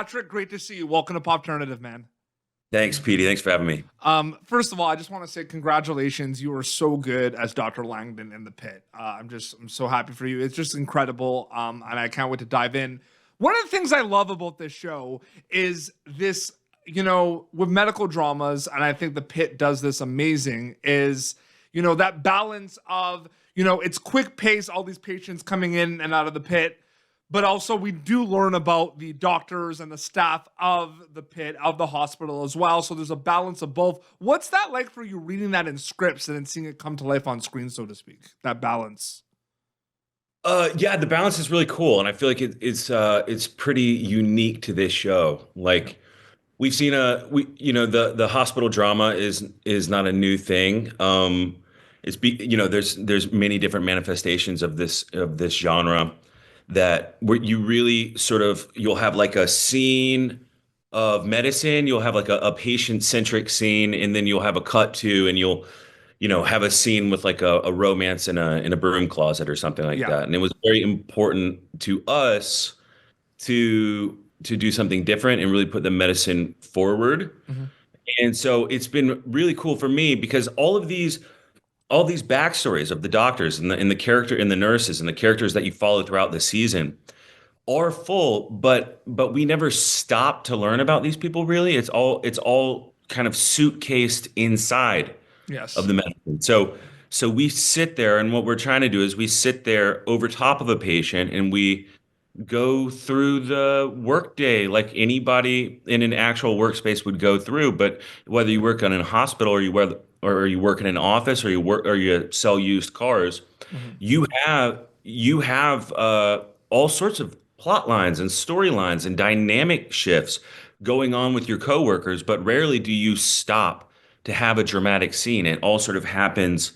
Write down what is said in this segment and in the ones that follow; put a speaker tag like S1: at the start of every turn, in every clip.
S1: Patrick, great to see you. Welcome to Popternative, man.
S2: Thanks, Petey. Thanks for having me.
S1: First of all, I just want to say congratulations. You were so good as Dr. Langdon in the Pit. I'm so happy for you. It's just incredible. And I can't wait to dive in. One of the things I love about this show is this, with medical dramas, and I think the Pit does this amazing, is, that balance of, it's quick pace, all these patients coming in and out of the Pit. But also we do learn about the doctors and the staff of the Pit, of the hospital as well. So there's a balance of both. What's that like for you reading that in scripts and then seeing it come to life on screen, so to speak, that balance?
S2: Yeah, the balance is really cool. And I feel like it's pretty unique to this show. Like we've seen the hospital drama is not a new thing. There's many different manifestations of this genre that where you really you'll have like a scene of medicine, you'll have like a patient-centric scene, and then you'll have a cut to, and you'll have a scene with like a romance in a broom closet or something like that. And it was very important to us to do something different and really put the medicine forward. Mm-hmm. And so it's been really cool for me because all these backstories of the doctors and the character and the nurses and the characters that you follow throughout the season are full, but we never stop to learn about these people really. It's all kind of suitcased inside of the medicine. So we sit there, and what we're trying to do is we sit there over top of a patient and we go through the workday like anybody in an actual workspace would go through. But whether you work in a hospital or you work in an office or you sell used cars, mm-hmm. you have all sorts of plot lines and storylines and dynamic shifts going on with your coworkers, but rarely do you stop to have a dramatic scene. It all sort of happens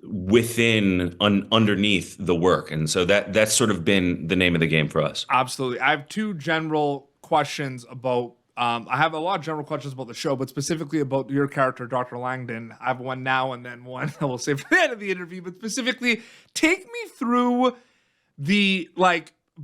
S2: underneath the work. And so that's sort of been the name of the game for us.
S1: Absolutely. I have two general questions about I have a lot of general questions about the show, but specifically about your character, Dr. Langdon. I have one now and then one I will save for the end of the interview, but specifically take me through the,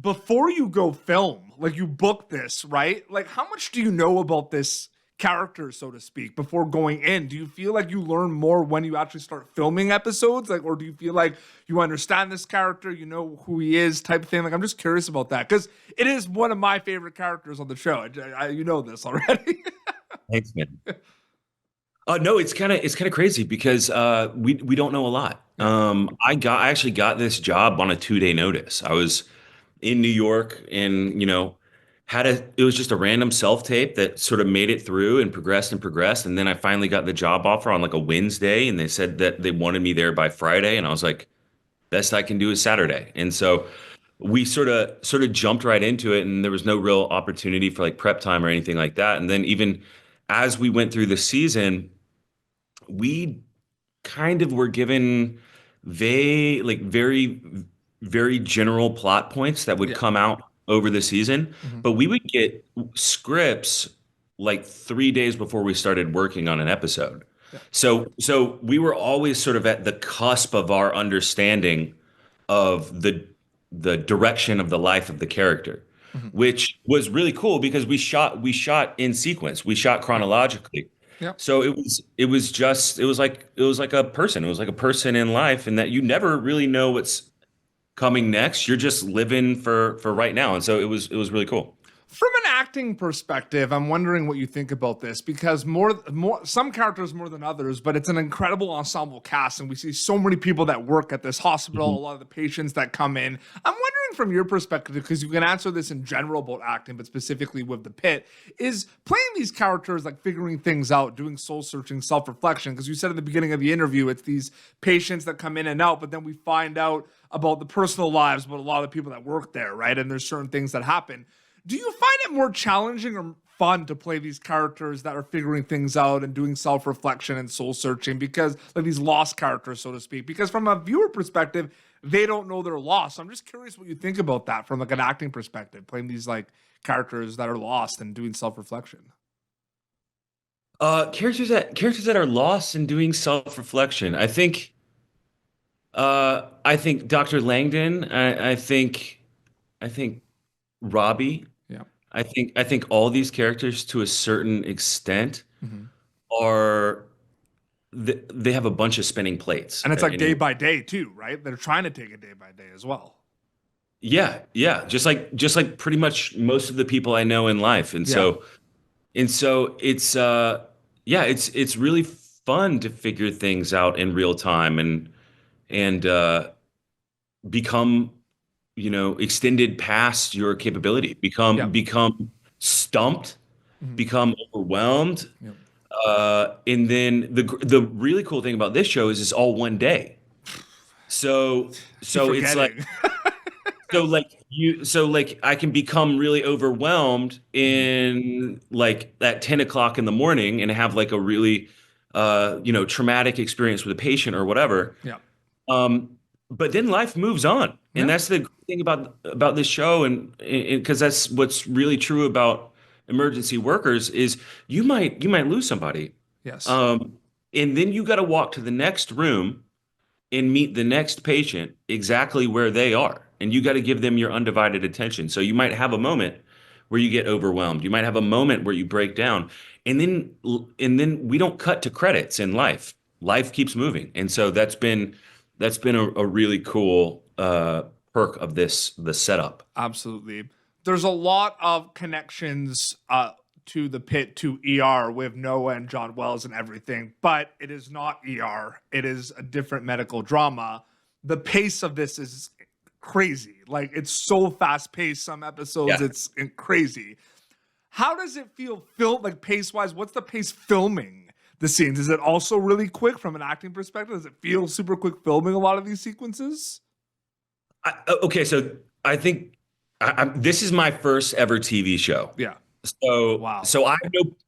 S1: before you go film, you book this, right? How much do you know about this character, so to speak, before going in? Do you feel like you learn more when you actually start filming episodes? Or do you feel like you understand this character, you know who he is, type of thing? I'm just curious about that because it is one of my favorite characters on the show. You know this already.
S2: Thanks, man. No, it's kind of crazy because we don't know a lot. I actually got this job on a 2-day notice. I was in New York and it was just a random self-tape that sort of made it through and progressed. And then I finally got the job offer on a Wednesday, and they said that they wanted me there by Friday. And I was like, best I can do is Saturday. And so we sort of jumped right into it, and there was no real opportunity for prep time or anything like that. And then even as we went through the season, we kind of were given very, very general plot points that would come out over the season, mm-hmm. but we would get scripts 3 days before we started working on an episode. Yeah. So we were always sort of at the cusp of our understanding of the direction of the life of the character, mm-hmm. which was really cool because we shot in sequence, we shot chronologically. Yeah. So it was like a person. It was like a person in life, and that you never really know what's coming next. You're just living for right now. And so it was really cool.
S1: From an acting perspective, I'm wondering what you think about this, because more some characters more than others, but it's an incredible ensemble cast, and we see so many people that work at this hospital, mm-hmm. a lot of the patients that come in. I'm wondering from your perspective, because you can answer this in general about acting, but specifically with the Pit, is playing these characters, figuring things out, doing soul-searching, self-reflection, because you said at the beginning of the interview, it's these patients that come in and out, but then we find out about the personal lives, but a lot of the people that work there, right? And there's certain things that happen. Do you find it more challenging or fun to play these characters that are figuring things out and doing self-reflection and soul-searching, because these lost characters, so to speak? Because from a viewer perspective, they don't know they're lost. So I'm just curious what you think about that from an acting perspective, playing these characters that are lost and doing self-reflection.
S2: Characters that are lost and doing self-reflection. I think Dr. Langdon. I think Robby.
S1: Yeah.
S2: I think all these characters to a certain extent
S1: Mhm.
S2: are they have a bunch of spinning plates
S1: And it's
S2: at
S1: like day
S2: any.
S1: by day too, right? They're trying to take it day by day as well.
S2: Yeah, yeah, just like pretty much most of the people I know in life. And
S1: Yeah.
S2: so it's yeah, it's really fun to figure things out in real time and become, extended past your capability,
S1: Yeah.
S2: become stumped,
S1: Mhm.
S2: become overwhelmed.
S1: Yeah.
S2: And then the really cool thing about this show is it's all one day. So
S1: Keep
S2: so it's like
S1: forgetting.
S2: so like I can become really overwhelmed
S1: Mhm.
S2: in like at 10 o'clock in the morning and have like a really traumatic experience with a patient or whatever.
S1: Yeah.
S2: Um, but then life moves on, and
S1: Yeah.
S2: that's the great thing about this show, and because that's what's really true about emergency workers is you might lose somebody,
S1: Yes.
S2: um, and then you got to walk to the next room and meet the next patient exactly where they are. And you got to give them your undivided attention. So you might have a moment where you get overwhelmed. You might have a moment where you break down. And then we don't cut to credits in life. Life keeps moving. And so that's been a really cool perk of the setup.
S1: Absolutely. There's a lot of connections to the pit to ER with Noah and John Wells and everything, but it is not ER. It is a different medical drama. The pace of this is crazy. Like it's so fast paced. Some episodes,
S2: Yeah.
S1: it's crazy. How does it feel film like pace wise? What's the pace filming the scenes? Is it also really quick from an acting perspective? Does it feel super quick filming a lot of these sequences?
S2: Okay, so I think this is my first ever TV show.
S1: Yeah.
S2: So,
S1: Wow.
S2: so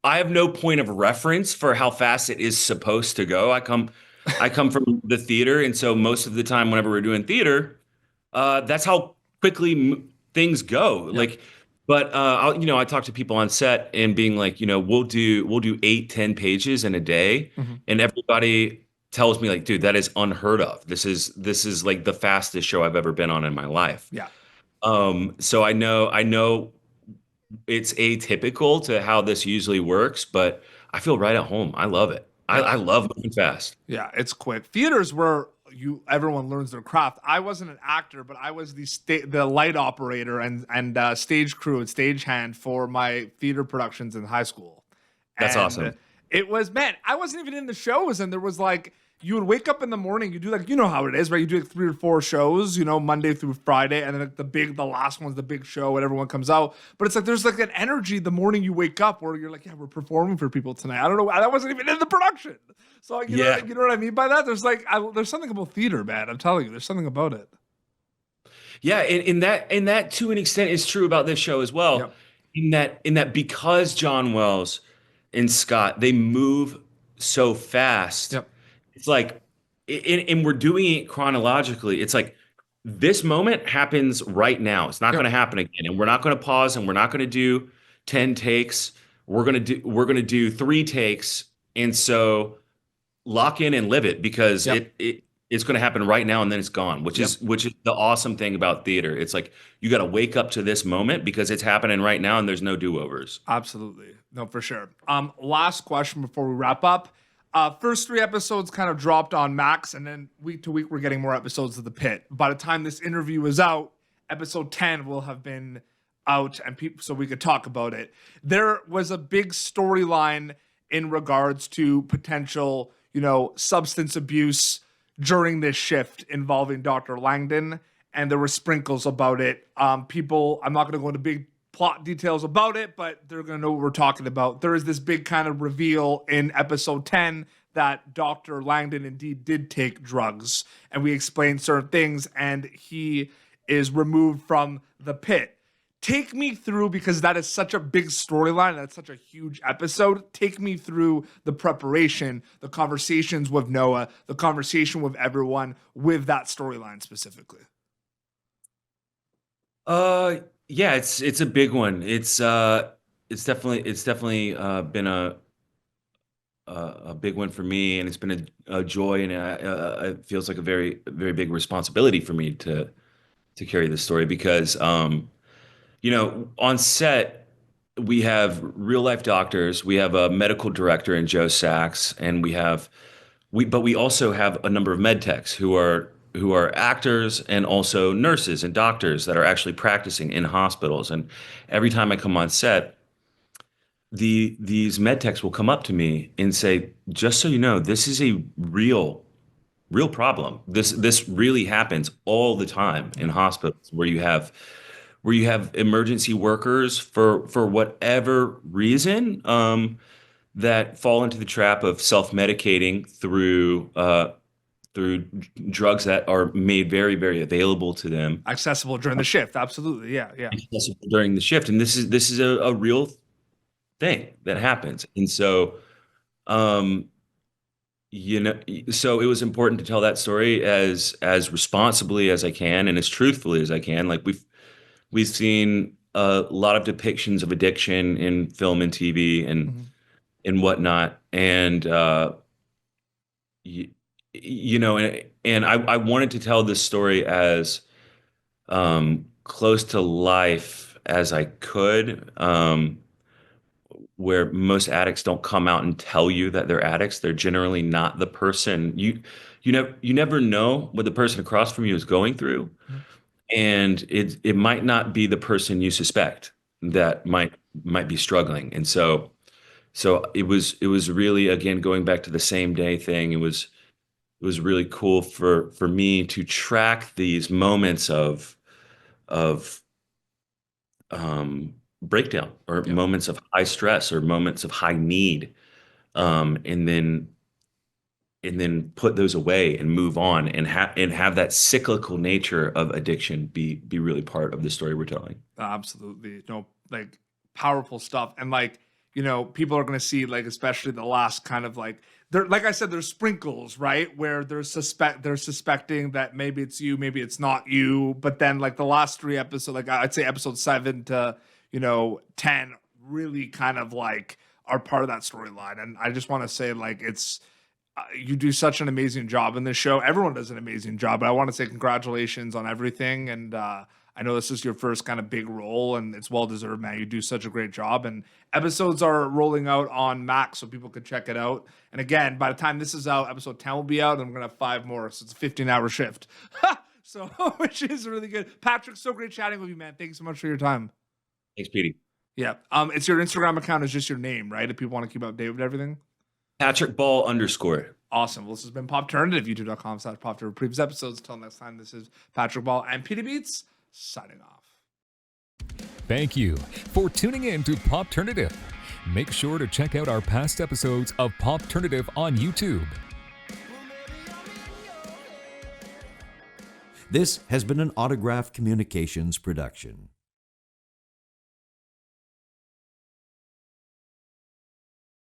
S2: I have no point of reference for how fast it is supposed to go. I come from the theater, and so most of the time, whenever we're doing theater, that's how quickly things go.
S1: Yeah.
S2: Like, but I talk to people on set and being like, we'll do 8, 10 pages in a day,
S1: Mhm.
S2: and everybody tells me like, dude, that is unheard of. This is like the fastest show I've ever been on in my life.
S1: Yeah.
S2: So I know it's atypical to how this usually works, but I feel right at home. I love it. I,
S1: Yeah.
S2: I love moving fast.
S1: Yeah, it's quick. Theaters where everyone learns their craft. I wasn't an actor, but I was the light operator and stage crew and stage-hand for my theater productions in high school.
S2: That's
S1: And
S2: awesome.
S1: it was, man, I wasn't even in the shows, and there was like you would wake up in the morning, you do like, you know how it is, right? You do like 3 or 4 shows, Monday through Friday, and then like the last one's the big show and everyone comes out. But it's like there's like an energy the morning you wake up where you're like, yeah, we're performing for people tonight. I don't know, I wasn't even in the production. So
S2: Yeah.
S1: you know what I mean by that? There's like there's something about theater, man. I'm telling you, there's something about it.
S2: Yeah, and that to an extent is true about this show as well.
S1: Yep.
S2: In that because John Wells and Scott, they move so fast.
S1: Yep.
S2: It's like and we're doing it chronologically. It's like this moment happens right now. It's not going to
S1: Yep.
S2: happen again. And we're not going to pause and we're not going to do 10 takes. We're going to do 3 takes. And so lock in and live it because
S1: Yep.
S2: it's going to happen right now and then it's gone, which
S1: Yep.
S2: is which is the awesome thing about theater. It's like you got to wake up to this moment because it's happening right now and there's no do-overs.
S1: Absolutely. No, for sure. Last question before we wrap up. First 3 episodes kind of dropped on Max, and then week to week we're getting more episodes of The Pit. By the time this interview is out, episode 10 will have been out, and people so we could talk about it. There was a big storyline in regards to potential, substance abuse during this shift involving Dr. Langdon, and there were sprinkles about it. I'm not going to go into big plot details about it, but they're going to know what we're talking about. There is this big kind of reveal in episode 10 that Dr. Langdon indeed did take drugs, and we explained certain things, and he is removed from the pit. Take me through, because that is such a big storyline, and that's such a huge episode. Take me through the preparation, the conversations with Noah, the conversation with everyone with that storyline specifically.
S2: Uh, yeah, it's a big one. It's definitely been a big one for me, and it's been a joy, and it feels like a very very big responsibility for me to carry this story because on set. we have real life doctors. We have a medical director in Joe Sachs, and but we also have a number of med techs who are actors and also nurses and doctors that are actually practicing in hospitals. And every time I come on set, these med techs will come up to me and say, just so you know, this is a real problem. This really happens all the time in hospitals where you have emergency workers for whatever reason, that fall into the trap of self-medicating through drugs that are made very, very available to them.
S1: Accessible during the shift. Absolutely. Yeah. Yeah.
S2: Accessible during the shift. And this is a real thing that happens. And so, so it was important to tell that story as responsibly as I can and as truthfully as I can. Like we've seen a lot of depictions of addiction in film and TV and whatnot. And, and I wanted to tell this story as close to life as I could, where most addicts don't come out and tell you that they're addicts. They're generally not the person you never know what the person across from you is going through. And it might not be the person you suspect that might be struggling. And so it was really, again, going back to the same day thing. It was really cool for me to track these moments of breakdown, or moments of high stress, or moments of high need, and then put those away and move on, and have that cyclical nature of addiction be really part of the story we're telling.
S1: Absolutely. No, like, powerful stuff. And like, people are going to see, like, especially the last kind of like I said, there's sprinkles, right? Where they're suspecting that maybe it's you, maybe it's not you. But then like the last 3 episodes, like I'd say episode 7 to, 10 really kind of like are part of that storyline. And I just want to say, like, it's, you do such an amazing job in this show. Everyone does an amazing job, but I want to say congratulations on everything. And I know this is your first kind of big role, and it's well deserved, man. You do such a great job, and episodes are rolling out on Max, so people can check it out. And again, by the time this is out, episode 10 will be out, and we're gonna have 5 more, so it's a 15-hour shift. So, which is really good. Patrick, so great chatting with you, man. Thanks so much for your time.
S2: Thanks, Petey.
S1: Yeah. It's your Instagram account is just your name, right? If people want to keep up to date with everything.
S2: Patrick Ball _
S1: Awesome. Well, this has been Popturnative, youtube.com/Popturnative. Previous episodes. Until next time, this is Patrick Ball and Petey Beats signing off.
S3: Thank you for tuning in to Popturnative. Make sure to check out our past episodes of Popturnative on YouTube.
S4: This has been an Autograph Communications production.